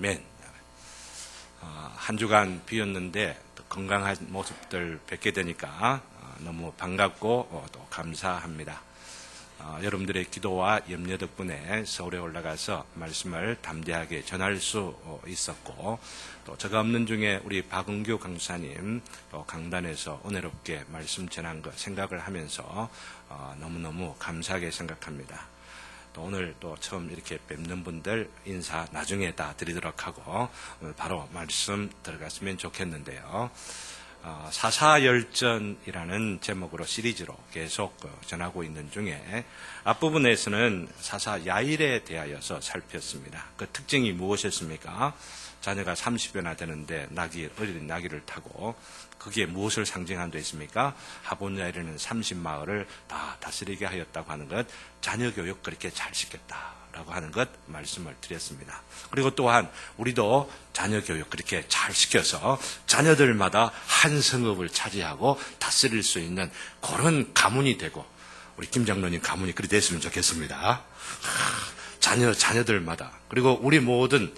맨. 한 주간 비었는데 건강한 모습들 뵙게 되니까 너무 반갑고 또 감사합니다. 여러분들의 기도와 염려 덕분에 서울에 올라가서 말씀을 담대하게 전할 수 있었고, 또 제가 없는 중에 우리 박은규 강사님 또 강단에서 은혜롭게 말씀 전한 것 생각을 하면서 너무너무 감사하게 생각합니다. 또 오늘 또 처음 이렇게 뵙는 분들 인사 나중에 다 드리도록 하고 오늘 바로 말씀 들어갔으면 좋겠는데요. 사사열전이라는 제목으로 시리즈로 계속 전하고 있는 중에 앞부분에서는 사사 야일에 대하여서 살폈습니다. 그 특징이 무엇이었습니까? 자녀가 30여나 되는데 어린 나귀를 타고 거기에 무엇을 상징한 데 있습니까? 하본야일에는 30마을을 다 다스리게 하였다고 하는 것, 자녀 교육 그렇게 잘 시켰다라고 하는 것 말씀을 드렸습니다. 그리고 또한 우리도 자녀 교육 그렇게 잘 시켜서 자녀들마다 한 성읍을 차지하고 다스릴 수 있는 그런 가문이 되고, 우리 김 장로님 가문이 그리 됐으면 좋겠습니다. 자녀들마다, 그리고 우리 모든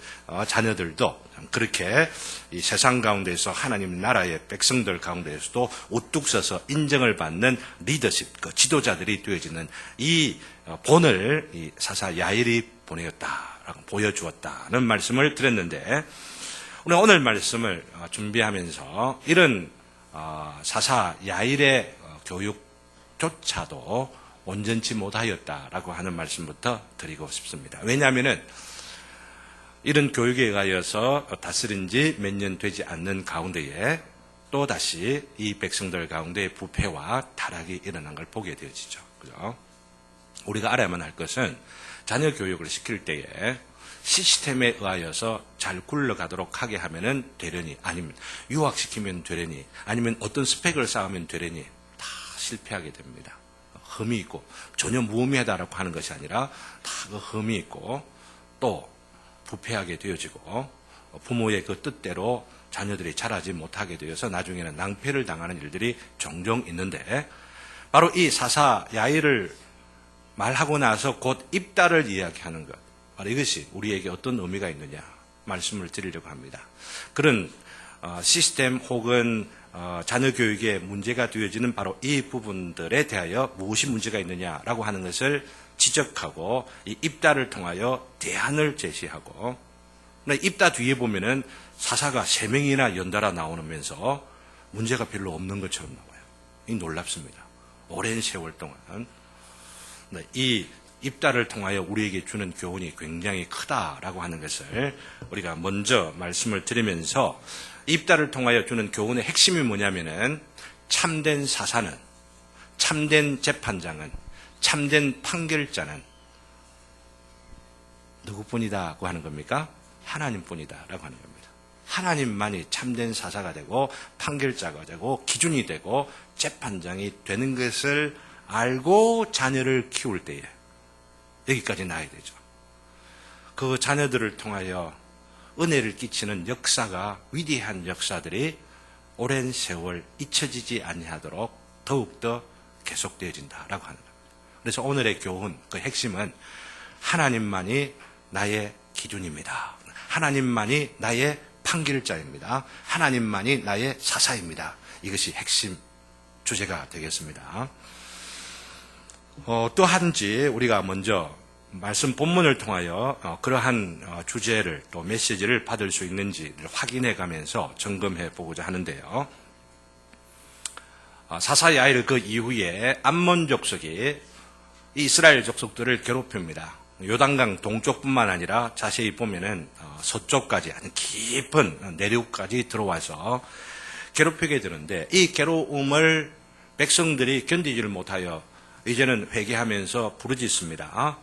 자녀들도 그렇게 이 세상 가운데서 하나님 나라의 백성들 가운데서도 우뚝 서서 인정을 받는 리더십, 그 지도자들이 되어지는 이 본을 이 사사 야일이 보여주었다는 말씀을 드렸는데, 오늘 말씀을 준비하면서 이런 사사 야일의 교육조차도 온전치 못하였다라고 하는 말씀부터 드리고 싶습니다. 왜냐하면은 이런 교육에 의하여서 다스린 지 몇 년 되지 않는 가운데에 또다시 이 백성들 가운데 부패와 타락이 일어난 걸 보게 되어지죠. 그죠? 우리가 알아야만 할 것은 자녀 교육을 시킬 때에 시스템에 의하여서 잘 굴러가도록 하게 하면은 되려니, 아니면 유학시키면 되려니, 아니면 어떤 스펙을 쌓으면 되려니 다 실패하게 됩니다. 흠이 있고, 전혀 무의미하다라고 하는 것이 아니라 다 그 흠이 있고 또 부패하게 되어지고 부모의 그 뜻대로 자녀들이 자라지 못하게 되어서 나중에는 낭패를 당하는 일들이 종종 있는데, 바로 이 사사 야일을 말하고 나서 곧 입다를 이야기하는 것, 바로 이것이 우리에게 어떤 의미가 있느냐 말씀을 드리려고 합니다. 그런 시스템 혹은 자녀 교육에 문제가 되어지는 바로 이 부분들에 대하여 무엇이 문제가 있느냐라고 하는 것을 지적하고 이 입다를 통하여 대안을 제시하고, 입다 뒤에 보면은 사사가 3명이나 연달아 나오면서 문제가 별로 없는 것처럼 나와요. 이 놀랍습니다. 오랜 세월 동안 이 입다를 통하여 우리에게 주는 교훈이 굉장히 크다라고 하는 것을 우리가 먼저 말씀을 드리면서, 입다를 통하여 주는 교훈의 핵심이 뭐냐면은 참된 사사는, 참된 재판장은, 참된 판결자는 누구뿐이다고 하는 겁니까? 하나님뿐이다라고 하는 겁니다. 하나님만이 참된 사사가 되고 판결자가 되고 기준이 되고 재판장이 되는 것을 알고 자녀를 키울 때에 여기까지 나야 되죠. 그 자녀들을 통하여 은혜를 끼치는 역사가, 위대한 역사들이 오랜 세월 잊혀지지 아니하도록 더욱더 계속되어진다라고 하는 겁니다. 그래서 오늘의 교훈, 그 핵심은 하나님만이 나의 기준입니다. 하나님만이 나의 판결자입니다. 하나님만이 나의 사사입니다. 이것이 핵심 주제가 되겠습니다. 또 한지 우리가 먼저 말씀 본문을 통하여 그러한 주제를, 또 메시지를 받을 수 있는지를 확인해 가면서 점검해 보고자 하는데요. 사사 야일 그 이후에 암몬 족속이 이스라엘 족속들을 괴롭힙니다. 요단강 동쪽뿐만 아니라 자세히 보면은 서쪽까지, 아주 깊은 내륙까지 들어와서 괴롭히게 되는데, 이 괴로움을 백성들이 견디지를 못하여 이제는 회개하면서 부르짖습니다.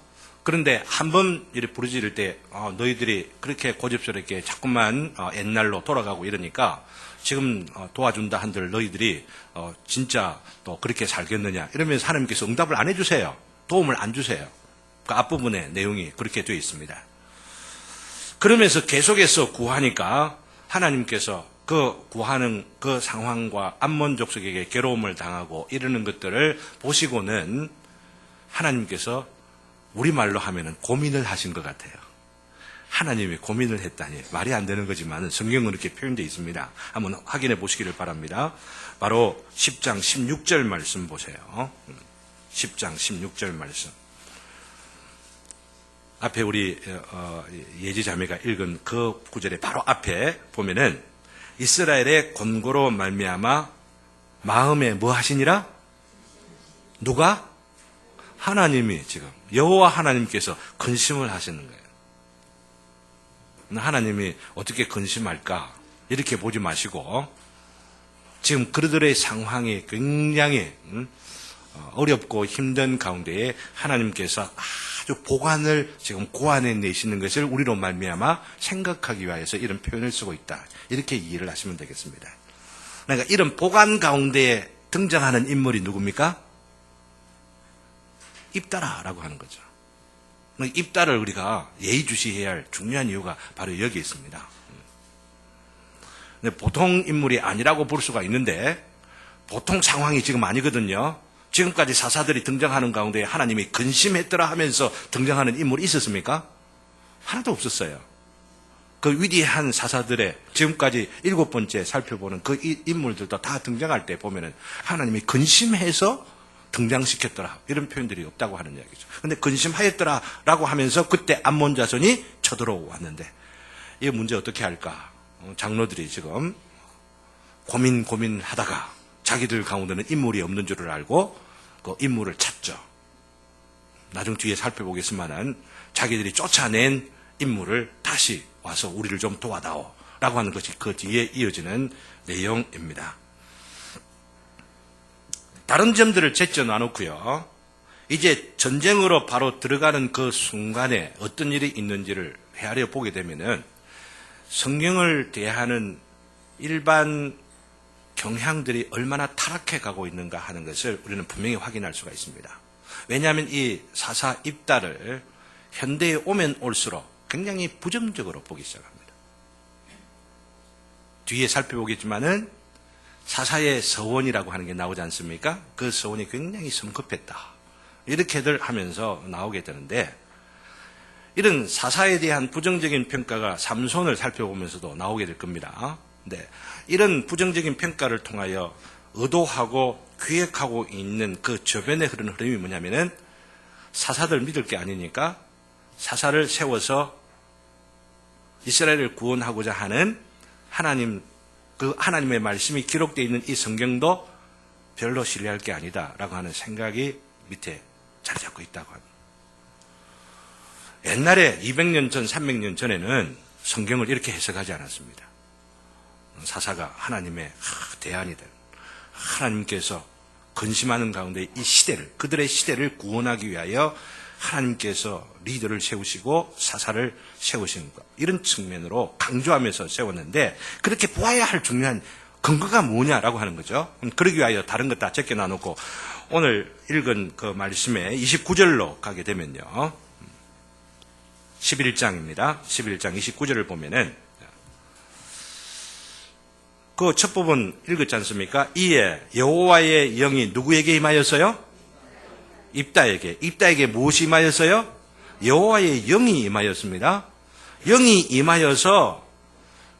그런데 한번 이렇게 부르짖을 때 너희들이 그렇게 고집스럽게 자꾸만 옛날로 돌아가고 이러니까 지금 도와준다 한들 너희들이 진짜 또 그렇게 살겠느냐 이러면서 하나님께서 응답을 안 해주세요. 도움을 안 주세요. 그 앞부분의 내용이 그렇게 되어 있습니다. 그러면서 계속해서 구하니까 하나님께서 그 구하는 그 상황과 암몬 족속에게 괴로움을 당하고 이러는 것들을 보시고는 하나님께서 우리말로 하면은 고민을 하신 것 같아요. 하나님이 고민을 했다니 말이 안 되는 거지만 성경은 이렇게 표현되어 있습니다. 한번 확인해 보시기를 바랍니다. 바로 10장 16절 말씀 보세요. 10장 16절 말씀. 앞에 우리 예지 자매가 읽은 그 구절의 바로 앞에 보면은 이스라엘의 권고로 말미암아 마음에 뭐 하시니라? 누가? 하나님이 지금 여호와 하나님께서 근심을 하시는 거예요. 하나님이 어떻게 근심할까? 이렇게 보지 마시고 지금 그들의 상황이 굉장히 어렵고 힘든 가운데에 하나님께서 아주 보관을 지금 고안해 내시는 것을 우리로 말미암아 생각하기 위해서 이런 표현을 쓰고 있다. 이렇게 이해를 하시면 되겠습니다. 그러니까 이런 보관 가운데에 등장하는 인물이 누굽니까? 입다라라고 하는 거죠. 입다를 우리가 예의주시해야 할 중요한 이유가 바로 여기 있습니다. 보통 인물이 아니라고 볼 수가 있는데 보통 상황이 지금 아니거든요. 지금까지 사사들이 등장하는 가운데 하나님이 근심했더라 하면서 등장하는 인물이 있었습니까? 하나도 없었어요. 그 위대한 사사들의 지금까지 7번째 살펴보는 그 인물들도 다 등장할 때 보면은 하나님이 근심해서 등장시켰더라 이런 표현들이 없다고 하는 이야기죠. 근데 근심하였더라라고 하면서 그때 암몬 자손이 쳐들어왔는데 이 문제 어떻게 할까? 장로들이 지금 고민하다가 자기들 가운데는 인물이 없는 줄을 알고 그 인물을 찾죠. 나중 뒤에 살펴보겠지만은 자기들이 쫓아낸 인물을 다시 와서 우리를 좀 도와다오 라고 하는 것이 그 뒤에 이어지는 내용입니다. 다른 점들을 제쳐 놔놓고요. 이제 전쟁으로 바로 들어가는 그 순간에 어떤 일이 있는지를 헤아려 보게 되면은 성경을 대하는 일반 경향들이 얼마나 타락해 가고 있는가 하는 것을 우리는 분명히 확인할 수가 있습니다. 왜냐하면 이 사사 입다를 현대에 오면 올수록 굉장히 부정적으로 보기 시작합니다. 뒤에 살펴보겠지만은 사사의 서원이라고 하는 게 나오지 않습니까? 그 서원이 굉장히 성급했다. 이렇게들 하면서 나오게 되는데 이런 사사에 대한 부정적인 평가가 삼손을 살펴보면서도 나오게 될 겁니다. 네. 이런 부정적인 평가를 통하여 의도하고 기획하고 있는 그 저변에 흐르는 흐름이 뭐냐면은 사사들 믿을 게 아니니까 사사를 세워서 이스라엘을 구원하고자 하는 그 하나님의 말씀이 기록되어 있는 이 성경도 별로 신뢰할 게 아니다라고 하는 생각이 밑에 자리 잡고 있다고 합니다. 옛날에 200년 전, 300년 전에는 성경을 이렇게 해석하지 않았습니다. 사사가 하나님의 대안이든 하나님께서 근심하는 가운데 이 시대를, 그들의 시대를 구원하기 위하여 하나님께서 리더를 세우시고 사사를 세우신 것, 이런 측면으로 강조하면서 세웠는데 그렇게 보아야 할 중요한 근거가 뭐냐라고 하는 거죠. 그러기 위하여 다른 것 다 적게 놔놓고 오늘 읽은 그 말씀에 29절로 가게 되면요. 11장입니다. 11장 29절을 보면은 그 첫 부분 읽었지 않습니까? 이에 여호와의 영이 누구에게 임하였어요? 입다에게 무엇이 임하였어요? 여호와의 영이 임하였습니다. 영이 임하여서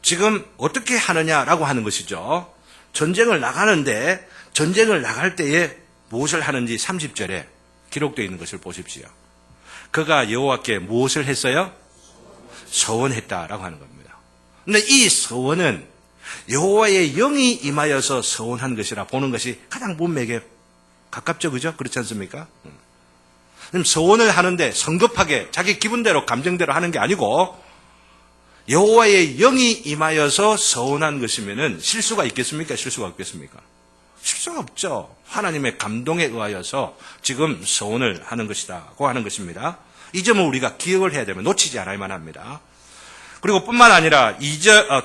지금 어떻게 하느냐라고 하는 것이죠. 전쟁을 나가는데 전쟁을 나갈 때에 무엇을 하는지 30절에 기록되어 있는 것을 보십시오. 그가 여호와께 무엇을 했어요? 서원했다라고 하는 겁니다. 근데 이 서원은 여호와의 영이 임하여서 서원한 것이라 보는 것이 가장 문맥에 가깝죠, 그죠? 그렇지 않습니까? 서원을 하는데 성급하게 자기 기분대로 감정대로 하는 게 아니고 여호와의 영이 임하여서 서원한 것이면은 실수가 있겠습니까? 실수가 없겠습니까? 실수가 없죠. 하나님의 감동에 의하여서 지금 서원을 하는 것이라고 하는 것입니다. 이 점을 우리가 기억을 해야 되면 놓치지 않아야만 합니다. 그리고 뿐만 아니라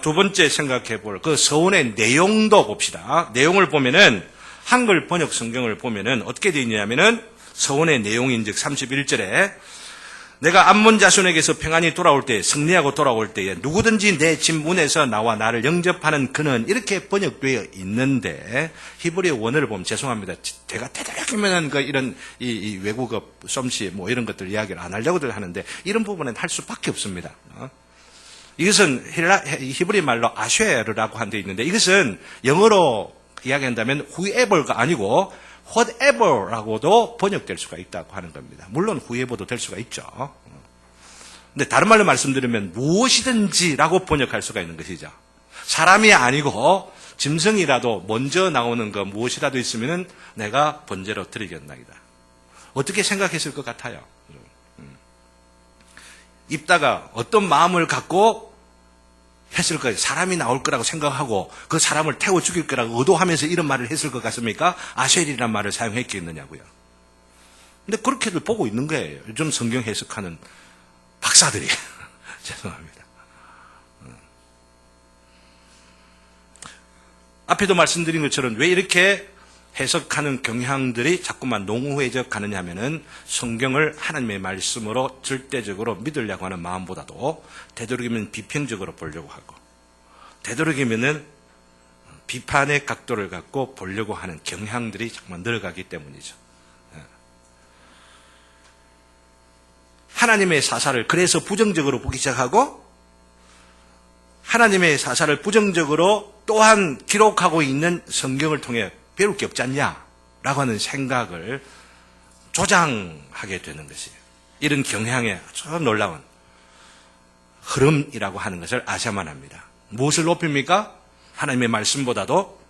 두 번째 생각해 볼 그 서원의 내용도 봅시다. 내용을 보면은 한글 번역 성경을 보면은 어떻게 되어 있냐면은 서원의 내용인즉 31절에 내가 암몬 자손에게서 평안히 돌아올 때 승리하고 돌아올 때에 누구든지 내 집 문에서 나와 나를 영접하는 그는 이렇게 번역되어 있는데 히브리어 원어를 보면 죄송합니다. 제가 대단하게만 이런 외국어 솜씨 이런 것들 이야기를 안 하려고들 하는데 이런 부분은 할 수밖에 없습니다. 이것은 히브리 말로 아쉐르라고 한 데 있는데 이것은 영어로 이야기한다면 whoever가 아니고 whatever라고도 번역될 수가 있다고 하는 겁니다. 물론 whoever도 될 수가 있죠. 근데 다른 말로 말씀드리면 무엇이든지라고 번역할 수가 있는 것이죠. 사람이 아니고 짐승이라도 먼저 나오는 거 무엇이라도 있으면 내가 번제로 드리겠나이다. 어떻게 생각했을 것 같아요? 입다가 어떤 마음을 갖고 했을 거예요. 사람이 나올 거라고 생각하고 그 사람을 태워 죽일 거라고 의도하면서 이런 말을 했을 것 같습니까? 아쉘이라는 말을 사용했겠느냐고요. 근데 그렇게들 보고 있는 거예요. 요즘 성경 해석하는 박사들이. 죄송합니다. 앞에도 말씀드린 것처럼 왜 이렇게 해석하는 경향들이 자꾸만 농후해져 가느냐 하면은 성경을 하나님의 말씀으로 절대적으로 믿으려고 하는 마음보다도 되도록이면 비평적으로 보려고 하고 되도록이면은 비판의 각도를 갖고 보려고 하는 경향들이 정말 늘어가기 때문이죠. 하나님의 사사를 그래서 부정적으로 보기 시작하고 하나님의 사사를 부정적으로 또한 기록하고 있는 성경을 통해 배울 게 없지 않냐라고 하는 생각을 조장하게 되는 것이에요. 이런 경향의 아주 놀라운 흐름이라고 하는 것을 아셔야만 합니다. 무엇을 높입니까? 하나님의 말씀보다도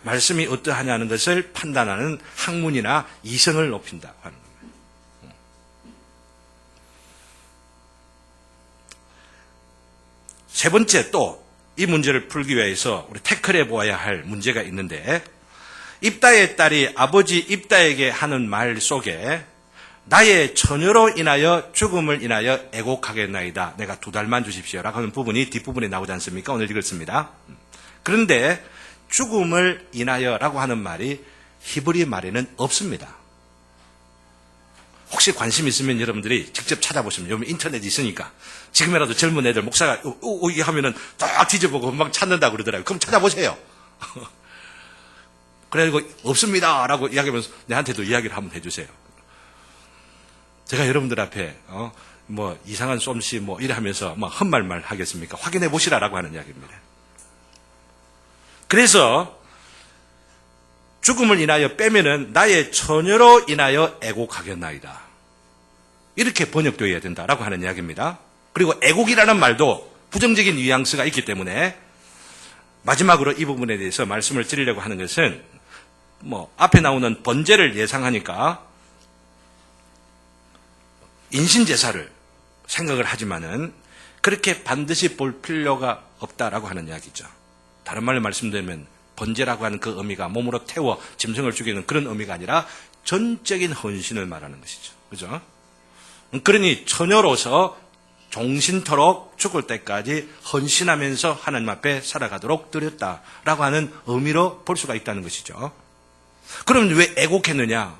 말씀이 어떠하냐는 것을 판단하는 학문이나 이성을 높인다고 하는 겁니다. 세 번째 또 이 문제를 풀기 위해서 우리 태클해 보아야 할 문제가 있는데 입다의 딸이 아버지 입다에게 하는 말 속에 나의 처녀로 인하여 죽음을 인하여 애곡하겠나이다. 내가 2달만 주십시오라고 하는 부분이 뒷부분에 나오지 않습니까? 오늘 읽었습니다. 그런데 죽음을 인하여라고 하는 말이 히브리 말에는 없습니다. 혹시 관심 있으면 여러분들이 직접 찾아보시면 요즘 인터넷 있으니까 지금이라도 젊은 애들 목사가 이게 하면은 딱 뒤져보고 금방 찾는다고 그러더라고요. 그럼 찾아보세요. 그래가지고 없습니다 라고 이야기하면서 내한테도 이야기를 한번 해주세요. 제가 여러분들 앞에 뭐 이상한 솜씨 뭐 이래 하면서 뭐 헛말말 하겠습니까? 확인해 보시라라고 하는 이야기입니다. 그래서 죽음을 인하여 빼면은 나의 처녀로 인하여 애곡하겠나이다. 이렇게 번역되어야 된다라고 하는 이야기입니다. 그리고 애곡이라는 말도 부정적인 뉘앙스가 있기 때문에 마지막으로 이 부분에 대해서 말씀을 드리려고 하는 것은 뭐 앞에 나오는 번제를 예상하니까 인신제사를 생각을 하지만은 그렇게 반드시 볼 필요가 없다라고 하는 이야기죠. 다른 말로 말씀드리면 번제라고 하는 그 의미가 몸으로 태워 짐승을 죽이는 그런 의미가 아니라 전적인 헌신을 말하는 것이죠. 그죠? 그러니 처녀로서 종신토록 죽을 때까지 헌신하면서 하나님 앞에 살아가도록 드렸다라고 하는 의미로 볼 수가 있다는 것이죠. 그럼 왜 애곡했느냐?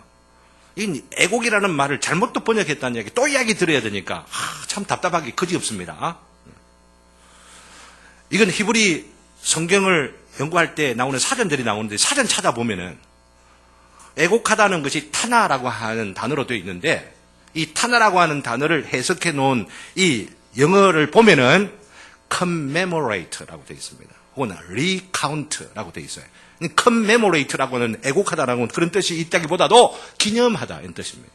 이 애곡이라는 말을 잘못 또 번역했다는 이야기, 또 이야기 들어야 되니까 참 답답하기 그지없습니다. 이건 히브리 성경을 연구할 때 나오는 사전들이 나오는데 사전 찾아보면은 애곡하다는 것이 타나라고 하는 단어로 되어 있는데 이 타나라고 하는 단어를 해석해 놓은 이 영어를 보면은 commemorate라고 되어 있습니다. 혹은 recount라고 되어 있어요. commemorate라고 하는 애곡하다라는 그런 뜻이 있다기보다도 기념하다 이런 뜻입니다.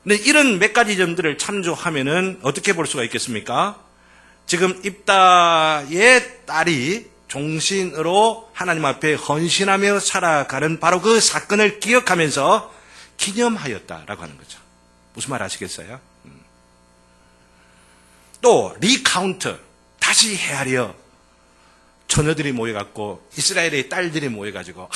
근데 이런 몇 가지 점들을 참조하면은 어떻게 볼 수가 있겠습니까? 지금 입다의 딸이 종신으로 하나님 앞에 헌신하며 살아가는 바로 그 사건을 기억하면서 기념하였다라고 하는 거죠. 무슨 말 아시겠어요? 또 리카운트, 다시 헤아려 처녀들이 모여갖고 이스라엘의 딸들이 모여가지고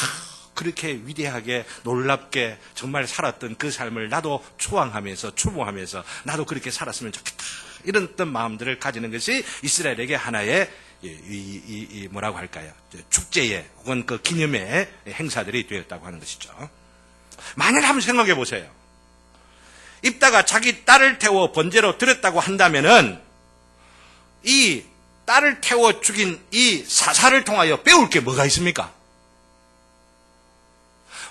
그렇게 위대하게 놀랍게 정말 살았던 그 삶을 나도 추앙하면서 추모하면서 나도 그렇게 살았으면 좋겠다. 이런 어떤 마음들을 가지는 것이 이스라엘에게 하나의 뭐라고 할까요? 축제의 혹은 그 기념의 행사들이 되었다고 하는 것이죠. 만약 한번 생각해 보세요. 입다가 자기 딸을 태워 번제로 드렸다고 한다면은 이 딸을 태워 죽인 이 사사를 통하여 배울 게 뭐가 있습니까?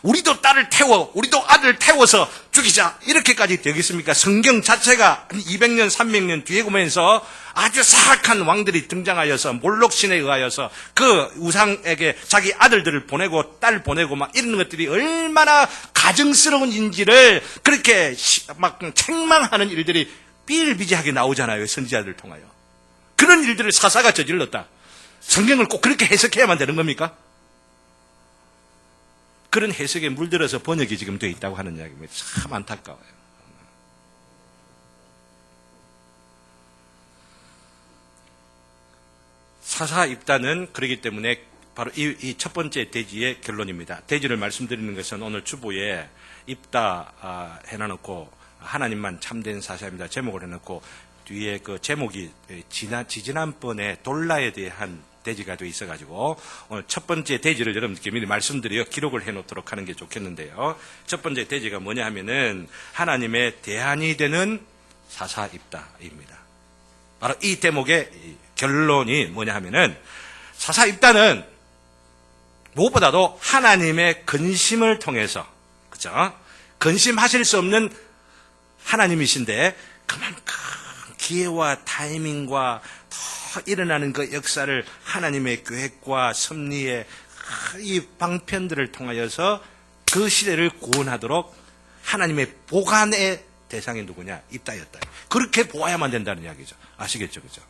우리도 딸을 태워, 우리도 아들 태워서 죽이자. 이렇게까지 되겠습니까? 성경 자체가 200년, 300년 뒤에 보면서 아주 사악한 왕들이 등장하여서 몰록신에 의하여서 그 우상에게 자기 아들들을 보내고 딸 보내고 막 이런 것들이 얼마나 가증스러운 인지를 그렇게 막 책망하는 일들이 비일비재하게 나오잖아요. 선지자들을 통하여. 그런 일들을 사사가 저질렀다. 성경을 꼭 그렇게 해석해야만 되는 겁니까? 그런 해석에 물들어서 번역이 지금 되어 있다고 하는 이야기입니다. 참 안타까워요. 사사 입단은 그렇기 때문에 바로 이 첫 번째 대지의 결론입니다. 대지를 말씀드리는 것은 오늘 주보에 입다 해놔놓고 하나님만 참된 사사입니다. 제목을 해놓고 뒤에 그 제목이 지지난번에 돌라에 대한 대지가 되어 있어가지고 오늘 첫 번째 대지를 여러분들께 미리 말씀드려 기록을 해놓도록 하는 게 좋겠는데요. 첫 번째 대지가 뭐냐 하면은 하나님의 대안이 되는 사사입다입니다. 바로 이 대목의 결론이 뭐냐 하면은 사사입다는 무엇보다도 하나님의 근심을 통해서, 그죠? 근심하실 수 없는 하나님이신데 그만큼 기회와 타이밍과 더 일어나는 그 역사를 하나님의 계획과 섭리의 이 방편들을 통하여서 그 시대를 구원하도록 하나님의 보관의 대상이 누구냐? 입다였다. 그렇게 보아야만 된다는 이야기죠. 아시겠죠? 그죠?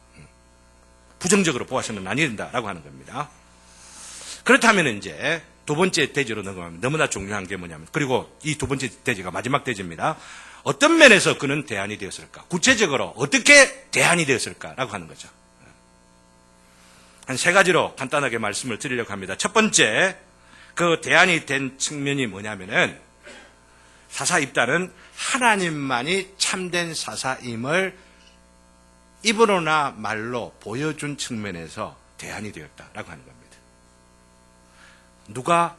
부정적으로 보아서는 아니 된다라고 하는 겁니다. 그렇다면 이제 두 번째 대지로 넘어가면 너무나 중요한 게 뭐냐면, 그리고 이 두 번째 대지가 마지막 대지입니다. 어떤 면에서 그는 대안이 되었을까? 구체적으로 어떻게 대안이 되었을까라고 하는 거죠. 한 세 가지로 간단하게 말씀을 드리려고 합니다. 첫 번째, 그 대안이 된 측면이 뭐냐면은 사사입다는 하나님만이 참된 사사임을 입으로나 말로 보여준 측면에서 대안이 되었다라고 하는 겁니다. 누가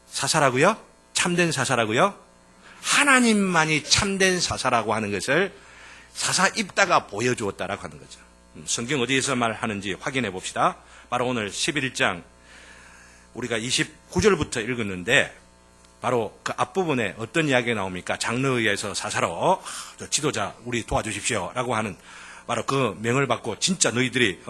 사사라고요? 참된 사사라고요? 하나님만이 참된 사사라고 하는 것을 사사입다가 보여주었다라고 하는 거죠. 성경 어디에서 말하는지 확인해 봅시다. 바로 오늘 11장 우리가 29절부터 읽었는데 바로 그 앞부분에 어떤 이야기가 나옵니까? 장로에 의해서 사사로 지도자 우리 도와주십시오 라고 하는 바로 그 명을 받고 진짜 너희들이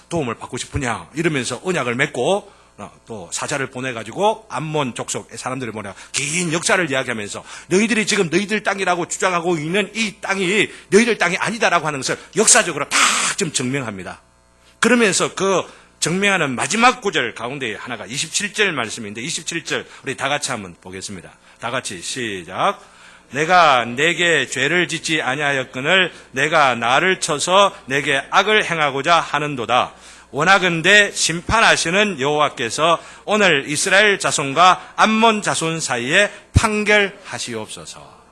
도움을 받고 싶으냐 이러면서 언약을 맺고 또 사자를 보내가지고 암몬 족속 사람들을 보내 긴 역사를 이야기하면서 너희들이 지금 너희들 땅이라고 주장하고 있는 이 땅이 너희들 땅이 아니다라고 하는 것을 역사적으로 딱 좀 증명합니다. 그러면서 그 증명하는 마지막 구절 가운데 하나가 27절 말씀인데 27절 우리 다 같이 한번 보겠습니다. 다 같이 시작. 내가 내게 죄를 짓지 아니하였거늘 내가 나를 쳐서 내게 악을 행하고자 하는도다. 원하건대 심판하시는 여호와께서 오늘 이스라엘 자손과 암몬 자손 사이에 판결하시옵소서.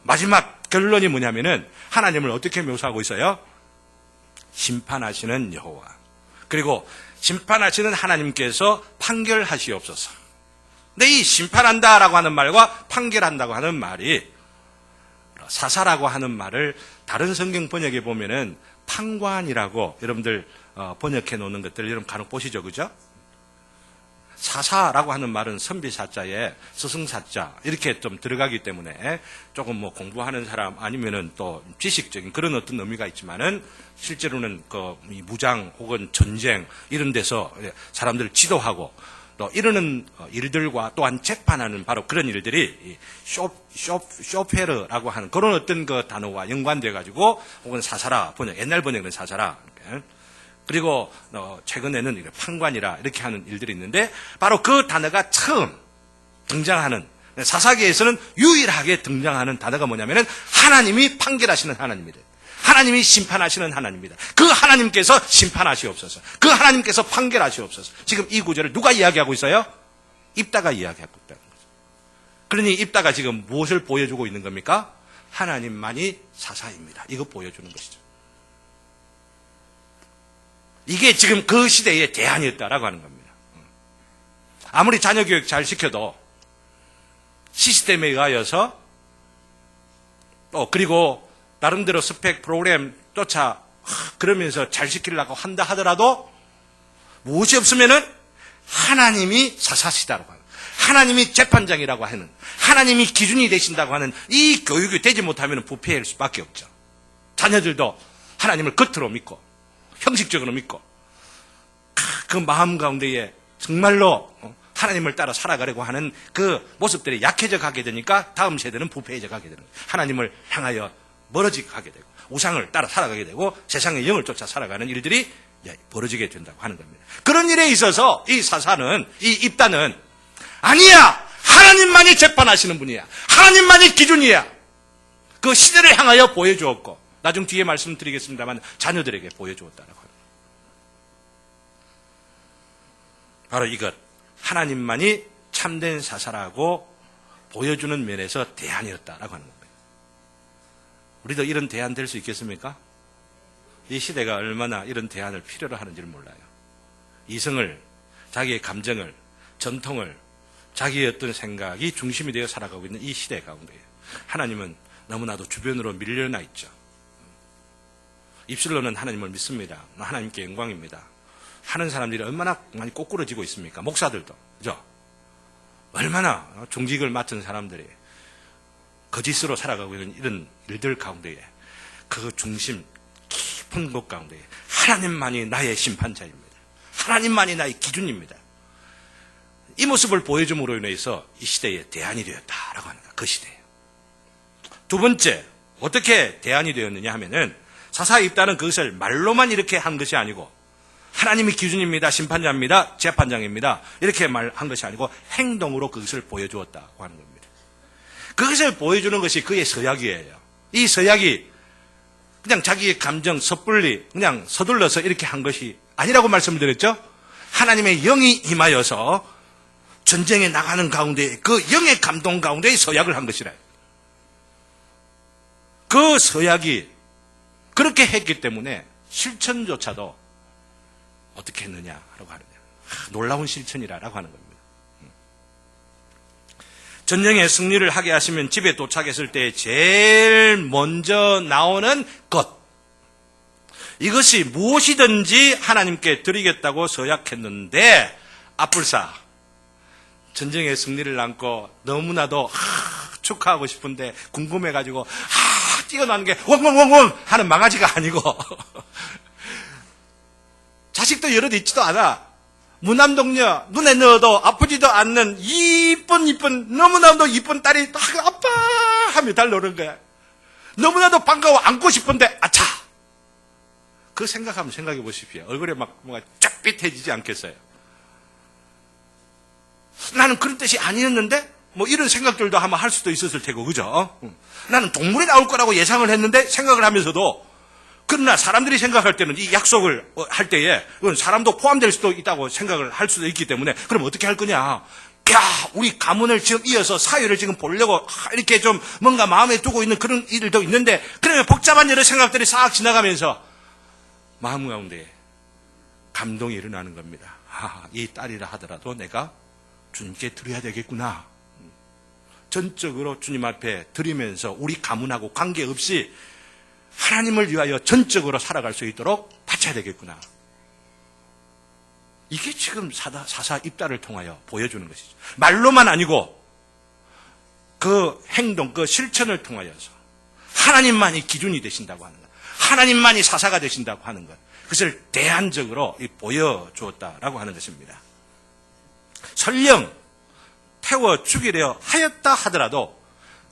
마지막 결론이 뭐냐면은 하나님을 어떻게 묘사하고 있어요? 심판하시는 여호와. 그리고 심판하시는 하나님께서 판결하시옵소서. 근데 이 심판한다라고 하는 말과 판결한다고 하는 말이 사사라고 하는 말을 다른 성경 번역에 보면은 판관이라고 여러분들 번역해 놓는 것들 여러분 간혹 보시죠, 그죠? 사사라고 하는 말은 선비사자에 스승사자 이렇게 좀 들어가기 때문에 조금 뭐 공부하는 사람 아니면은 또 지식적인 그런 어떤 의미가 있지만은 실제로는 그 무장 혹은 전쟁 이런 데서 사람들을 지도하고 또 이러는 일들과 또한 재판하는 바로 그런 일들이 쇼페르라고 하는 그런 어떤 그 단어와 연관돼 가지고 혹은 사사라 번역 옛날 번역은 사사라. 그리고 최근에는 판관이라 이렇게 하는 일들이 있는데 바로 그 단어가 처음 등장하는 사사기에서는 유일하게 등장하는 단어가 뭐냐면은 하나님이 판결하시는 하나님이래. 하나님이 심판하시는 하나님입니다. 그 하나님께서 심판하시옵소서. 그 하나님께서 판결하시옵소서. 지금 이 구절을 누가 이야기하고 있어요? 입다가 이야기하고 있다는 거죠. 그러니 입다가 지금 무엇을 보여주고 있는 겁니까? 하나님만이 사사입니다. 이거 보여주는 것이죠. 이게 지금 그 시대의 대안이었다라고 하는 겁니다. 아무리 자녀 교육 잘 시켜도 시스템에 의하여서 또 그리고 나름대로 스펙 프로그램 쫓아 그러면서 잘 시키려고 한다 하더라도 무엇이 없으면은 하나님이 사사시다라고 합니다. 하나님이 재판장이라고 하는, 하나님이 기준이 되신다고 하는 이 교육이 되지 못하면 부패할 수밖에 없죠. 자녀들도 하나님을 겉으로 믿고 형식적으로 믿고 그 마음 가운데에 정말로 하나님을 따라 살아가려고 하는 그 모습들이 약해져 가게 되니까 다음 세대는 부패해져 가게 되는 거예요. 하나님을 향하여 멀어지게 가게 되고 우상을 따라 살아가게 되고 세상의 영을 쫓아 살아가는 일들이 벌어지게 된다고 하는 겁니다. 그런 일에 있어서 이 사사는, 이 입단은 아니야! 하나님만이 재판하시는 분이야. 하나님만이 기준이야. 그 시대를 향하여 보여주었고 나중 뒤에 말씀드리겠습니다만 자녀들에게 보여주었다라고 합니다. 바로 이것, 하나님만이 참된 사사라고 보여주는 면에서 대안이었다라고 하는 겁니다. 우리도 이런 대안 될 수 있겠습니까? 이 시대가 얼마나 이런 대안을 필요로 하는지를 몰라요. 이성을, 자기의 감정을, 전통을, 자기의 어떤 생각이 중심이 되어 살아가고 있는 이 시대 가운데 하나님은 너무나도 주변으로 밀려나 있죠. 입술로는 하나님을 믿습니다. 하나님께 영광입니다. 하는 사람들이 얼마나 많이 꼬꾸러지고 있습니까? 목사들도. 그죠? 얼마나 종직을 맡은 사람들이 거짓으로 살아가고 있는 이런 일들 가운데에 그 중심, 깊은 곳 가운데에 하나님만이 나의 심판자입니다. 하나님만이 나의 기준입니다. 이 모습을 보여줌으로 인해서 이 시대에 대안이 되었다라고 합니다. 그 시대에. 두 번째, 어떻게 대안이 되었느냐 하면은 사사 입단은 그것을 말로만 이렇게 한 것이 아니고 하나님이 기준입니다. 심판자입니다. 재판장입니다. 이렇게 말한 것이 아니고 행동으로 그것을 보여주었다고 하는 겁니다. 그것을 보여주는 것이 그의 서약이에요. 이 서약이 그냥 자기의 감정 섣불리 그냥 서둘러서 이렇게 한 것이 아니라고 말씀을 드렸죠. 하나님의 영이 임하여서 전쟁에 나가는 가운데 그 영의 감동 가운데 서약을 한 것이라. 그 서약이 그렇게 했기 때문에 실천조차도 어떻게 했느냐라고 하느냐. 놀라운 실천이라고 하는 겁니다. 전쟁의 승리를 하게 하시면 집에 도착했을 때 제일 먼저 나오는 것. 이것이 무엇이든지 하나님께 드리겠다고 서약했는데 앞불사 전쟁의 승리를 안고 너무나도 축하하고 싶은데 궁금해가지고 뛰어나는 게 웡웡웡웡 하는 망아지가 아니고 자식도 여럿 있지도 않아. 무남동녀 눈에 넣어도 아프지도 않는 이쁜 너무나도 이쁜 딸이 아빠 하며 달려오는 거야. 너무나도 반가워 안고 싶은데 아차. 그 생각하면 생각해 보십시오. 얼굴에 막 뭔가 쫙빛해지지 않겠어요? 나는 그런 뜻이 아니었는데 뭐 이런 생각들도 아마 할 수도 있었을 테고 그죠? 나는 동물이 나올 거라고 예상을 했는데 생각을 하면서도 그러나 사람들이 생각할 때는 이 약속을 할 때에 사람도 포함될 수도 있다고 생각을 할 수도 있기 때문에 그럼 어떻게 할 거냐? 야, 우리 가문을 지금 이어서 사회를 지금 보려고 이렇게 좀 뭔가 마음에 두고 있는 그런 일도 있는데 그러면 복잡한 여러 생각들이 싹 지나가면서 마음 가운데 감동이 일어나는 겁니다. 이 딸이라 하더라도 내가 주님께 드려야 되겠구나. 전적으로 주님 앞에 드리면서 우리 가문하고 관계없이 하나님을 위하여 전적으로 살아갈 수 있도록 바쳐야 되겠구나. 이게 지금 사사 입단을 통하여 보여주는 것이죠. 말로만 아니고 그 행동, 그 실천을 통하여서 하나님만이 기준이 되신다고 하는 것, 하나님만이 사사가 되신다고 하는 것, 그것을 대안적으로 보여주었다라고 하는 것입니다. 설령 태워 죽이려 하였다 하더라도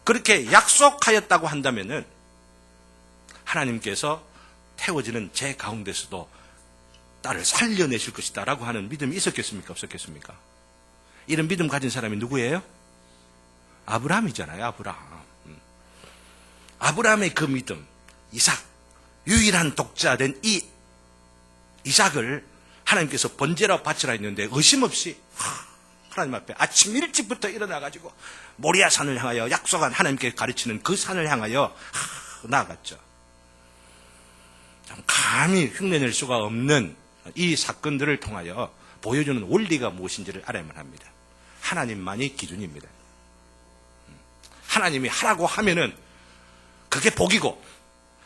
그렇게 약속하였다고 한다면은 하나님께서 태워지는 제 가운데서도 딸을 살려내실 것이다 라고 하는 믿음이 있었겠습니까? 없었겠습니까? 이런 믿음 가진 사람이 누구예요? 아브라함이잖아요. 아브라함의 그 믿음, 이삭, 유일한 독자된 이 이삭을 하나님께서 번제로 바치라 했는데 의심 없이 하나님 앞에 아침 일찍부터 일어나가지고 모리아 산을 향하여 약속한 하나님께 가르치는 그 산을 향하여 나아갔죠. 감히 흉내낼 수가 없는 이 사건들을 통하여 보여주는 원리가 무엇인지를 알아야만 합니다. 하나님만이 기준입니다. 하나님이 하라고 하면은 그게 복이고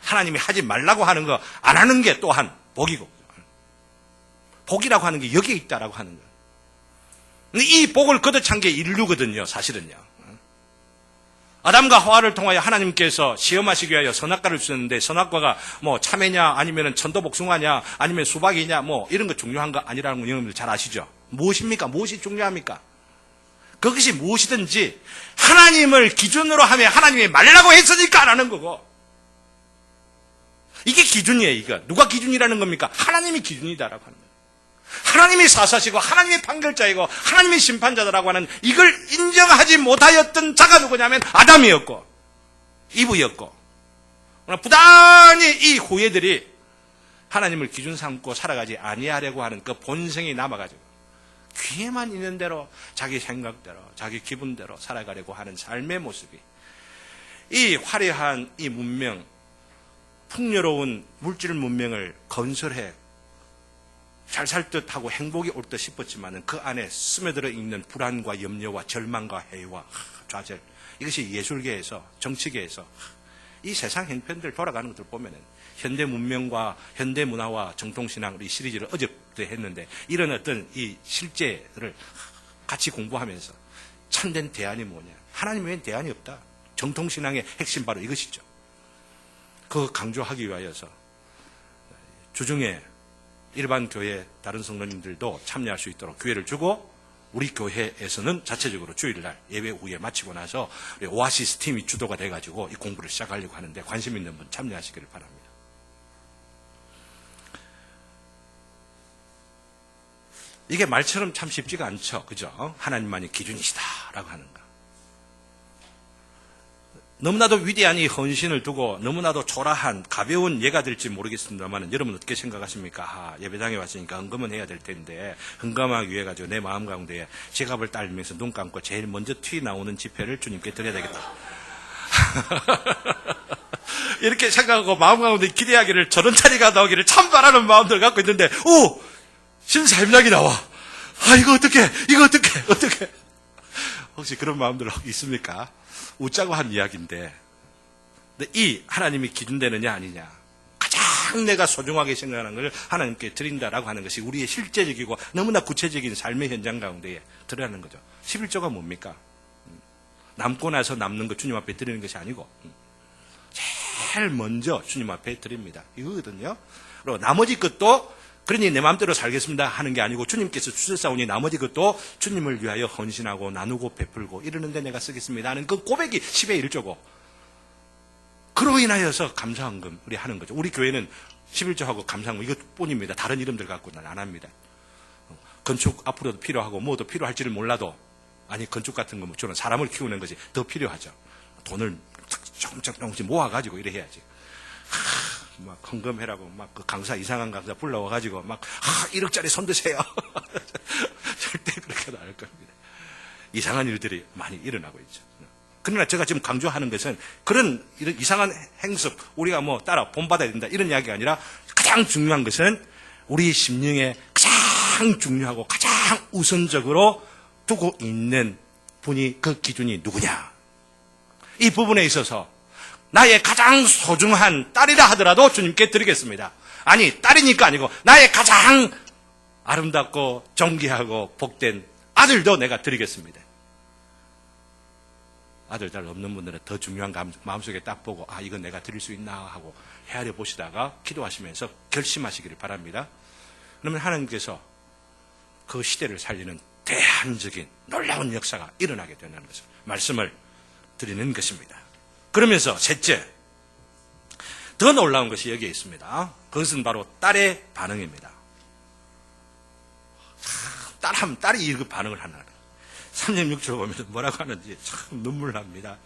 하나님이 하지 말라고 하는 거 안 하는 게 또한 복이고 복이라고 하는 게 여기에 있다라고 하는 거예요. 이 복을 걷어찬 게 인류거든요, 사실은요. 아담과 하와를 통하여 하나님께서 시험하시기 위하여 선악과를 주셨는데, 선악과가 뭐 참외냐, 아니면 천도복숭아냐, 아니면 수박이냐, 뭐 이런 거 중요한 거 아니라는 거 여러분들 잘 아시죠? 무엇입니까? 무엇이 중요합니까? 그것이 무엇이든지 하나님을 기준으로 하면 하나님이 말라고 했으니까 안 하는 거고, 이게 기준이에요. 이거 누가 기준이라는 겁니까? 하나님이 기준이다라고 하는 거예요. 하나님이 사사시고 하나님이 판결자이고 하나님이 심판자다라고 하는 이걸 인정하지 못하였던 자가 누구냐면 아담이었고 이브였고, 부단히 이 후예들이 하나님을 기준 삼고 살아가지 아니하려고 하는 그 본성이 남아가지고 귀에만 있는 대로 자기 생각대로 자기 기분대로 살아가려고 하는 삶의 모습이, 이 화려한 이 문명, 풍요로운 물질 문명을 건설해 잘 살 듯하고 행복이 올 듯 싶었지만 그 안에 스며들어 있는 불안과 염려와 절망과 해와 좌절, 이것이 예술계에서 정치계에서 이 세상 형편들 돌아가는 것들 보면은 현대 문명과 현대 문화와 정통신앙 우리 시리즈를 어제부터 했는데, 이런 어떤 이 실제를 같이 공부하면서 참된 대안이 뭐냐, 하나님 외엔 대안이 없다. 정통신앙의 핵심 바로 이것이죠. 그거 강조하기 위하여서 주중에 일반 교회 다른 성도님들도 참여할 수 있도록 기회를 주고, 우리 교회에서는 자체적으로 주일날 예배 후에 마치고 나서 우리 오아시스 팀이 주도가 돼가지고 이 공부를 시작하려고 하는데, 관심 있는 분 참여하시기를 바랍니다. 이게 말처럼 참 쉽지가 않죠. 그죠? 하나님만이 기준이시다라고 하는 거. 너무나도 위대한 이 헌신을 두고 너무나도 초라한 가벼운 예가 될지 모르겠습니다만, 여러분 어떻게 생각하십니까? 예배당에 왔으니까 헌금은 해야 될 텐데, 헌금하기 위해 가지고 내 마음 가운데 지갑을 딸면서 눈 감고 제일 먼저 튀 나오는 지폐를 주님께 드려야 되겠다. 이렇게 생각하고 마음 가운데 기대하기를, 저런 자리가 나오기를 참 바라는 마음들 갖고 있는데, 오! 신사임당이 나와. 이거 어떡해? 혹시 그런 마음들 있습니까? 웃자고 한 이야기인데, 근데 이 하나님이 기준되느냐 아니냐, 가장 내가 소중하게 생각하는 걸 하나님께 드린다라고 하는 것이 우리의 실제적이고 너무나 구체적인 삶의 현장 가운데 드러나는 거죠. 11조가 뭡니까? 남고 나서 남는 거 주님 앞에 드리는 것이 아니고 제일 먼저 주님 앞에 드립니다. 이거거든요. 그리고 나머지 것도 그러니 내 마음대로 살겠습니다 하는 게 아니고, 주님께서 주셨사오니 나머지 것도 주님을 위하여 헌신하고 나누고 베풀고 이러는데 내가 쓰겠습니다 하는 그 고백이 10의 1조고, 그로 인하여서 감사헌금 우리 하는 거죠. 우리 교회는 11조하고 감사헌금 이것뿐입니다. 다른 이름들 갖고는 안 합니다. 건축 앞으로도 필요하고 뭐도 필요할지를 몰라도, 아니 건축 같은 거 저는 사람을 키우는 것이 더 필요하죠. 돈을 조금씩 모아가지고 이래 해야지. 막 헌금해라고 막 그 강사, 이상한 강사 불러와가지고 막 1억짜리 손 드세요. 절대 그렇게는 안 할 겁니다. 이상한 일들이 많이 일어나고 있죠. 그러나 제가 지금 강조하는 것은 그런 이런 이상한 행습 우리가 뭐 따라 본받아야 된다 이런 이야기가 아니라, 가장 중요한 것은 우리 심령에 가장 중요하고 가장 우선적으로 두고 있는 분이, 그 기준이 누구냐, 이 부분에 있어서 나의 가장 소중한 딸이라 하더라도 주님께 드리겠습니다. 아니, 딸이니까 아니고 나의 가장 아름답고 존귀하고 복된 아들도 내가 드리겠습니다. 아들 잘 없는 분들은 더 중요한 마음속에 딱 보고, 이건 내가 드릴 수 있나 하고 헤아려 보시다가 기도하시면서 결심하시기를 바랍니다. 그러면 하나님께서 그 시대를 살리는 대한적인 놀라운 역사가 일어나게 된다는 것을 말씀을 드리는 것입니다. 그러면서 셋째, 더 놀라운 것이 여기에 있습니다. 그것은 바로 딸의 반응입니다. 딸이 이 반응을 하나. 36절 보면 뭐라고 하는지 참 눈물 납니다.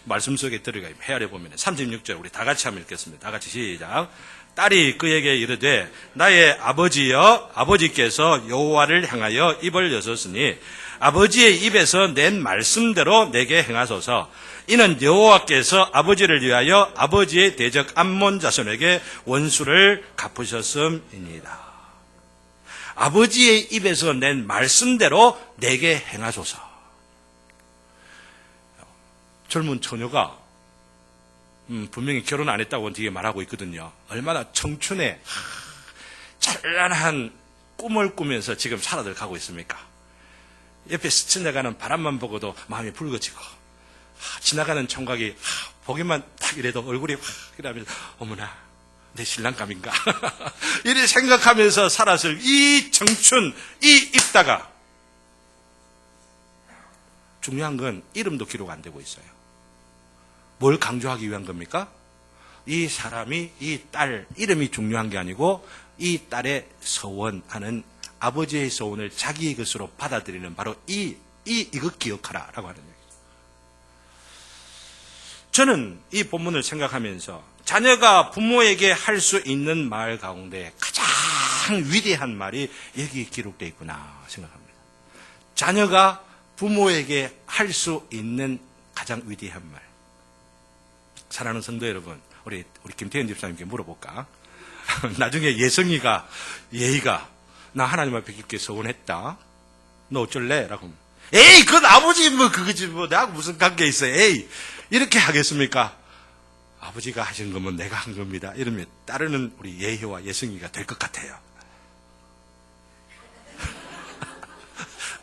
말씀 속에 들어가 헤아려 보면 36절 우리 다 같이 한번 읽겠습니다. 다 같이 시작. 딸이 그에게 이르되 나의 아버지여, 아버지께서 여호와를 향하여 입을 여셨으니 아버지의 입에서 낸 말씀대로 내게 행하소서. 이는 여호와께서 아버지를 위하여 아버지의 대적 암몬 자손에게 원수를 갚으셨음이니이다. 아버지의 입에서 낸 말씀대로 내게 행하소서. 젊은 처녀가 분명히 결혼 안 했다고 뒤에 말하고 있거든요. 얼마나 청춘에 찬란한 꿈을 꾸면서 지금 살아들 가고 있습니까? 옆에 스쳐나가는 바람만 보고도 마음이 붉어지고, 지나가는 총각이 보기만 딱 이래도 얼굴이 확 이러면서 어머나 내 신랑감인가 이렇게 생각하면서 살았을 이 청춘, 이 입다가 중요한 건 이름도 기록 안 되고 있어요. 뭘 강조하기 위한 겁니까? 이 사람이, 이 딸 이름이 중요한 게 아니고 이 딸의 서원하는 아버지의 서원을 자기의 것으로 받아들이는 바로 이거 기억하라 라고 하는 얘기죠. 저는 이 본문을 생각하면서 자녀가 부모에게 할 수 있는 말 가운데 가장 위대한 말이 여기 기록되어 있구나 생각합니다. 자녀가 부모에게 할 수 있는 가장 위대한 말. 사랑하는 성도 여러분, 우리 김태현 집사님께 물어볼까? 나중에 예희가 나 하나님 앞에 깊게 서원했다. 너 어쩔래? 라고 하면, 에이, 그건 아버지 그거지 나하고 무슨 관계 있어? 에이, 이렇게 하겠습니까? 아버지가 하신 거면 내가 한 겁니다. 이러면 따르는 우리 예희와 예성이가 될 것 같아요.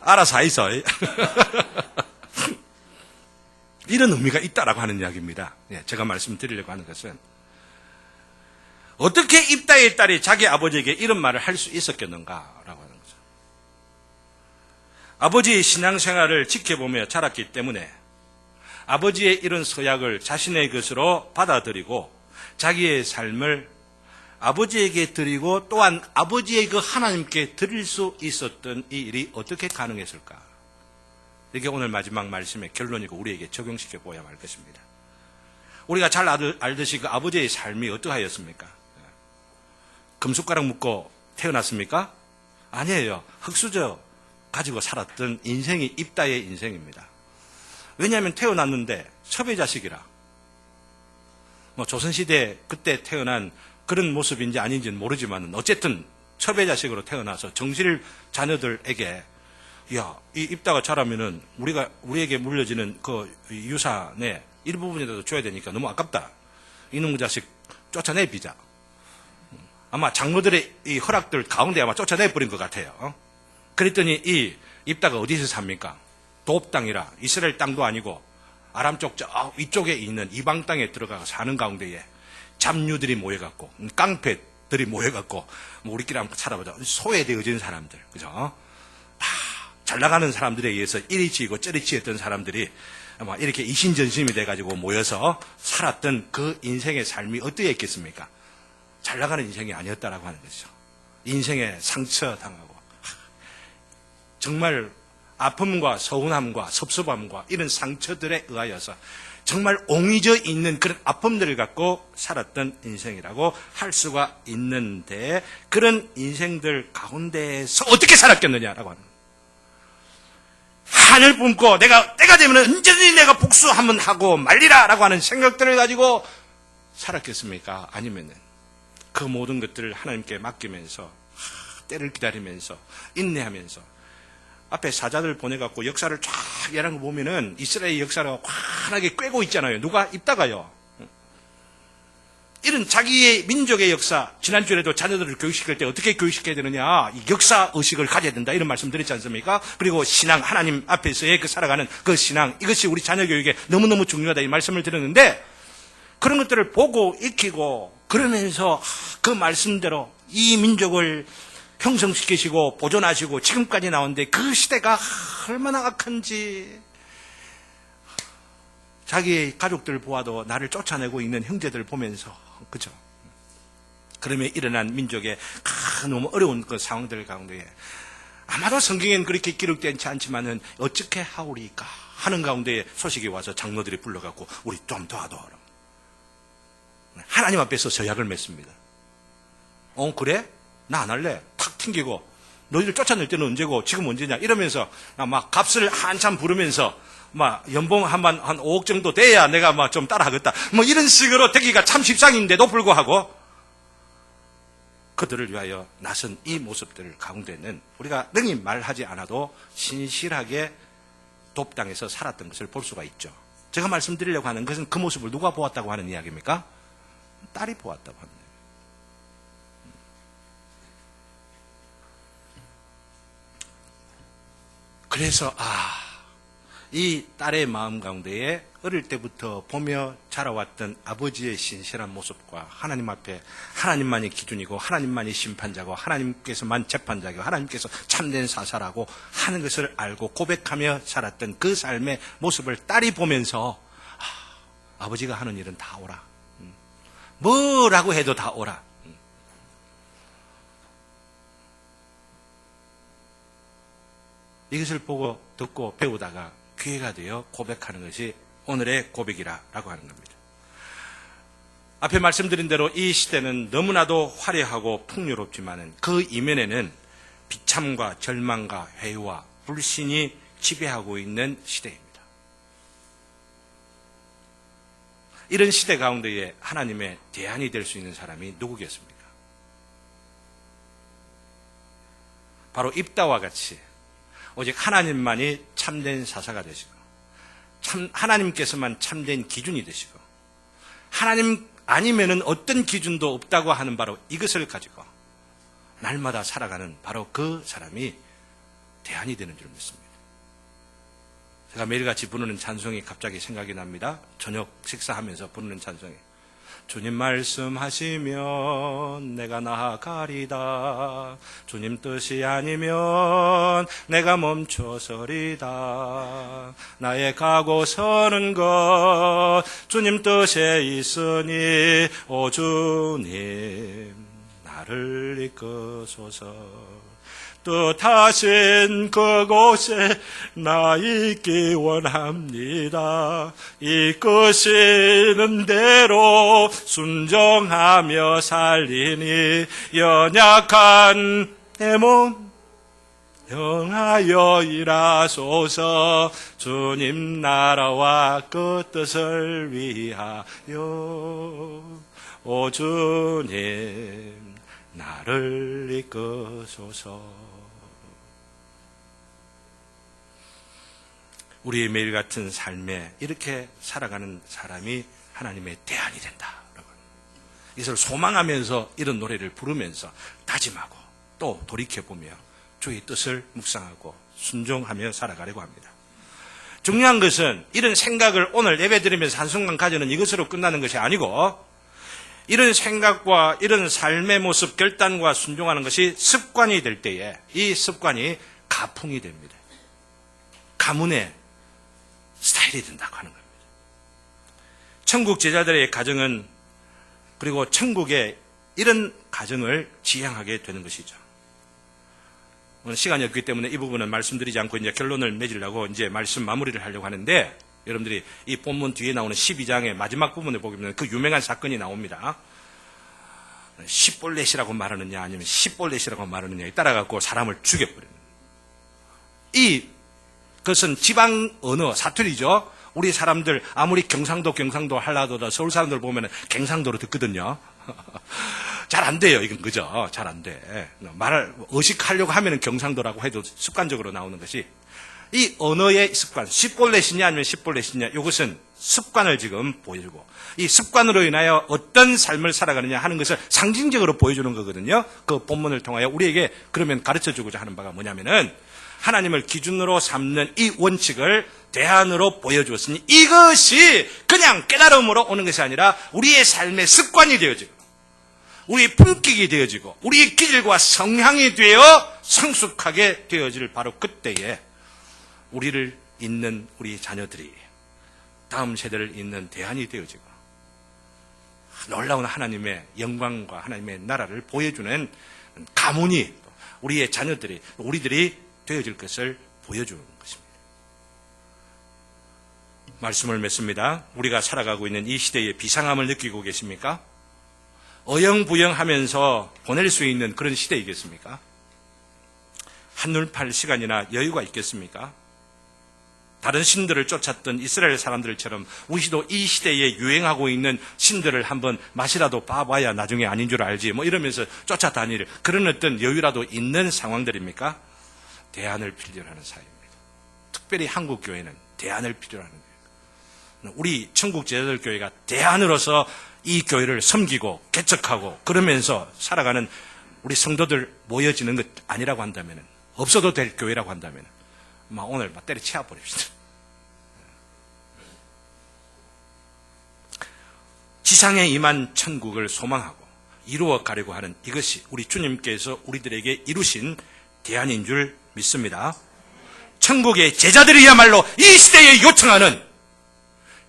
알아서 하이소. 이런 의미가 있다라고 하는 이야기입니다. 제가 말씀드리려고 하는 것은 어떻게 입다의 딸이 자기 아버지에게 이런 말을 할 수 있었겠는가라고 하는 거죠. 아버지의 신앙생활을 지켜보며 자랐기 때문에 아버지의 이런 서약을 자신의 것으로 받아들이고 자기의 삶을 아버지에게 드리고 또한 아버지의 그 하나님께 드릴 수 있었던 이 일이 어떻게 가능했을까? 이게 오늘 마지막 말씀의 결론이고 우리에게 적용시켜 보아야 할 것입니다. 우리가 잘 알듯이 그 아버지의 삶이 어떠하였습니까? 금숟가락 묻고 태어났습니까? 아니에요. 흙수저 가지고 살았던 인생이 입다의 인생입니다. 왜냐하면 태어났는데 첩의 자식이라. 조선시대 그때 태어난 그런 모습인지 아닌지는 모르지만 어쨌든 첩의 자식으로 태어나서 정실 자녀들에게 야, 이 입다가 자라면은 우리에게 물려지는 그 유산의 일부분이라도 줘야 되니까 너무 아깝다. 이놈의 자식 쫓아내비자. 아마 장로들의 이 허락들 가운데 아마 쫓아내버린 것 같아요. 그랬더니 이 입다가 어디서 삽니까? 도읍 땅이라 이스라엘 땅도 아니고 아람 쪽 이쪽에 있는 이방 땅에 들어가서 사는 가운데에 잡류들이 모여갖고 깡패들이 모여갖고 우리끼리 한번 살아보자. 소외되어진 사람들, 그죠? 잘 나가는 사람들에 의해서 이리 치이고 저리 치였던 사람들이 아마 이렇게 이신전심이 돼가지고 모여서 살았던 그 인생의 삶이 어떠했겠습니까? 잘 나가는 인생이 아니었다라고 하는 거죠. 인생에 상처 당하고 정말 아픔과 서운함과 섭섭함과 이런 상처들에 의하여서 정말 옹이져 있는 그런 아픔들을 갖고 살았던 인생이라고 할 수가 있는데 그런 인생들 가운데에서 어떻게 살았겠느냐라고 하는 거예요. 한을 뿜고 때가 되면 언제든지 내가 복수 한번 하고 말리라라고 하는 생각들을 가지고 살았겠습니까? 아니면은 그 모든 것들을 하나님께 맡기면서 때를 기다리면서 인내하면서 앞에 사자들 보내갖고 역사를 쫙 이런 거 보면은 이스라엘 역사를 환하게 꿰고 있잖아요. 누가 입다가요. 이런 자기의 민족의 역사, 지난주에도 자녀들을 교육시킬 때 어떻게 교육시켜야 되느냐, 이 역사 의식을 가져야 된다 이런 말씀 드렸지 않습니까? 그리고 신앙, 하나님 앞에서의 그 살아가는 그 신앙, 이것이 우리 자녀 교육에 너무너무 중요하다 이 말씀을 드렸는데 그런 것들을 보고 익히고 그러면서 그 말씀대로 이 민족을 형성시키시고 보존하시고 지금까지 나오는데 그 시대가 얼마나 악한지 자기의 가족들 보아도 나를 쫓아내고 있는 형제들 보면서 그죠? 그러면 일어난 민족의 너무 어려운 그 상황들 가운데 아마도 성경에는 그렇게 기록되지 않지만은 어떻게 하오리까 하는 가운데 소식이 와서 장로들이 불러갖고 우리 좀 도와줘. 하나님 앞에서 서약을 맺습니다. 그래? 나 안 할래. 탁 튕기고 너희들 쫓아낼 때는 언제고 지금 언제냐 이러면서 막 값을 한참 부르면서 막 연봉 한 5억 정도 돼야 내가 막 좀 따라하겠다. 뭐 이런 식으로 되기가 참 십상인데도 불구하고 그들을 위하여 나선 이 모습들 가운데는 우리가 능히 말하지 않아도 신실하게 돕당에서 살았던 것을 볼 수가 있죠. 제가 말씀드리려고 하는 것은 그 모습을 누가 보았다고 하는 이야기입니까? 딸이 보았다고 합니다. 그래서 이 딸의 마음 가운데에 어릴 때부터 보며 자라왔던 아버지의 신실한 모습과 하나님 앞에 하나님만이 기준이고 하나님만이 심판자고 하나님께서만 재판자고 하나님께서 참된 사사라고 하는 것을 알고 고백하며 살았던 그 삶의 모습을 딸이 보면서 아버지가 하는 일은 다 오라. 뭐라고 해도 다 오라. 이것을 보고 듣고 배우다가 기회가 되어 고백하는 것이 오늘의 고백이라고 하는 겁니다. 앞에 말씀드린 대로 이 시대는 너무나도 화려하고 풍요롭지만은 그 이면에는 비참과 절망과 회의와 불신이 지배하고 있는 시대입니다. 이런 시대 가운데에 하나님의 대안이 될 수 있는 사람이 누구겠습니까? 바로 입다와 같이 오직 하나님만이 참된 사사가 되시고 하나님께서만 참된 기준이 되시고 하나님 아니면은 어떤 기준도 없다고 하는 바로 이것을 가지고 날마다 살아가는 바로 그 사람이 대안이 되는 줄 믿습니다. 제가 매일같이 부르는 찬송이 갑자기 생각이 납니다. 저녁 식사하면서 부르는 찬송이. 주님 말씀하시면 내가 나아가리다. 주님 뜻이 아니면 내가 멈춰서리다. 나의 가고 서는 것 주님 뜻에 있으니 오 주님 나를 이끄소서. 뜻하신 그곳에 나 있기 원합니다. 이끄시는 대로 순종하며 살리니 연약한 내 몸 영하여 일하소서. 주님 나라와 그 뜻을 위하여 오 주님 나를 이끄소서. 우리의 매일 같은 삶에 이렇게 살아가는 사람이 하나님의 대안이 된다. 이것을 소망하면서 이런 노래를 부르면서 다짐하고 또 돌이켜보며 주의 뜻을 묵상하고 순종하며 살아가려고 합니다. 중요한 것은 이런 생각을 오늘 예배드리면서 한순간 가지는 이것으로 끝나는 것이 아니고 이런 생각과 이런 삶의 모습, 결단과 순종하는 것이 습관이 될 때에 이 습관이 가풍이 됩니다. 가문의 스타일이 된다고 하는 겁니다. 천국 제자들의 가정은 그리고 천국의 이런 가정을 지향하게 되는 것이죠. 오늘 시간이 없기 때문에 이 부분은 말씀드리지 않고 이제 결론을 맺으려고 이제 말씀 마무리를 하려고 하는데 여러분들이 이 본문 뒤에 나오는 12장의 마지막 부분을 보게 되면 그 유명한 사건이 나옵니다. 시볼렛이라고 말하느냐 아니면 시볼렛이라고 말하느냐에 따라갖고 사람을 죽여버리는. 이것은 지방 언어 사투리죠. 우리 사람들 아무리 경상도 하려도 서울 사람들 보면 갱상도로 듣거든요. 잘 안 돼요. 이건 그죠? 잘 안 돼. 말을 의식하려고 하면 경상도라고 해도 습관적으로 나오는 것이 이 언어의 습관, 시볼렛이냐 아니면 시볼렛이냐 이것은 습관을 지금 보여주고 이 습관으로 인하여 어떤 삶을 살아가느냐 하는 것을 상징적으로 보여주는 거거든요. 그 본문을 통하여 우리에게 그러면 가르쳐주고자 하는 바가 뭐냐면은 하나님을 기준으로 삼는 이 원칙을 대안으로 보여주었으니 이것이 그냥 깨달음으로 오는 것이 아니라 우리의 삶의 습관이 되어지고 우리의 품격이 되어지고 우리의 기질과 성향이 되어 성숙하게 되어질 바로 그때에 우리를 잇는 우리 자녀들이 다음 세대를 잇는 대안이 되어지고 놀라운 하나님의 영광과 하나님의 나라를 보여주는 가문이 우리의 자녀들이 우리들이 되어질 것을 보여주는 것입니다. 말씀을 맺습니다. 우리가 살아가고 있는 이 시대의 비상함을 느끼고 계십니까? 어영부영하면서 보낼 수 있는 그런 시대이겠습니까? 한눈 팔 시간이나 여유가 있겠습니까? 다른 신들을 쫓았던 이스라엘 사람들처럼 우리도 이 시대에 유행하고 있는 신들을 한번 맛이라도 봐봐야 나중에 아닌 줄 알지 뭐 이러면서 쫓아다닐 그런 어떤 여유라도 있는 상황들입니까? 대안을 필요로 하는 사회입니다. 특별히 한국 교회는 대안을 필요로 하는 거예요. 우리 천국 제자들 교회가 대안으로서 이 교회를 섬기고 개척하고 그러면서 살아가는 우리 성도들 모여지는 것 아니라고 한다면 없어도 될 교회라고 한다면 오늘 때려치워 버립시다. 지상에 임한 천국을 소망하고 이루어 가려고 하는 이것이 우리 주님께서 우리들에게 이루신 대안인 줄 믿습니다. 천국의 제자들이야말로 이 시대에 요청하는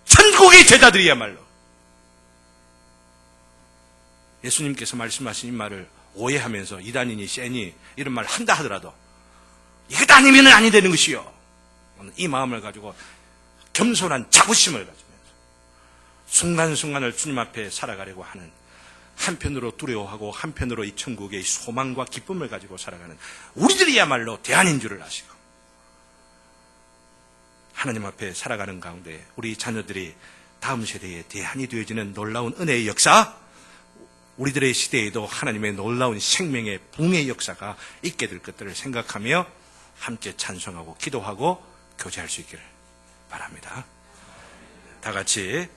천국의 제자들이야말로 예수님께서 말씀하신 이 말을 오해하면서 이단이니 쎄니 이런 말 한다 하더라도 이것 아니면 아니 되는 것이요. 이 마음을 가지고 겸손한 자부심을 가지면서 순간순간을 주님 앞에 살아가려고 하는, 한편으로 두려워하고 한편으로 이 천국의 소망과 기쁨을 가지고 살아가는 우리들이야말로 대안인 줄을 아시고 하나님 앞에 살아가는 가운데 우리 자녀들이 다음 세대에 대안이 되어지는 놀라운 은혜의 역사, 우리들의 시대에도 하나님의 놀라운 생명의 붕의 역사가 있게 될 것들을 생각하며 함께 찬송하고 기도하고 교제할 수 있기를 바랍니다. 다 같이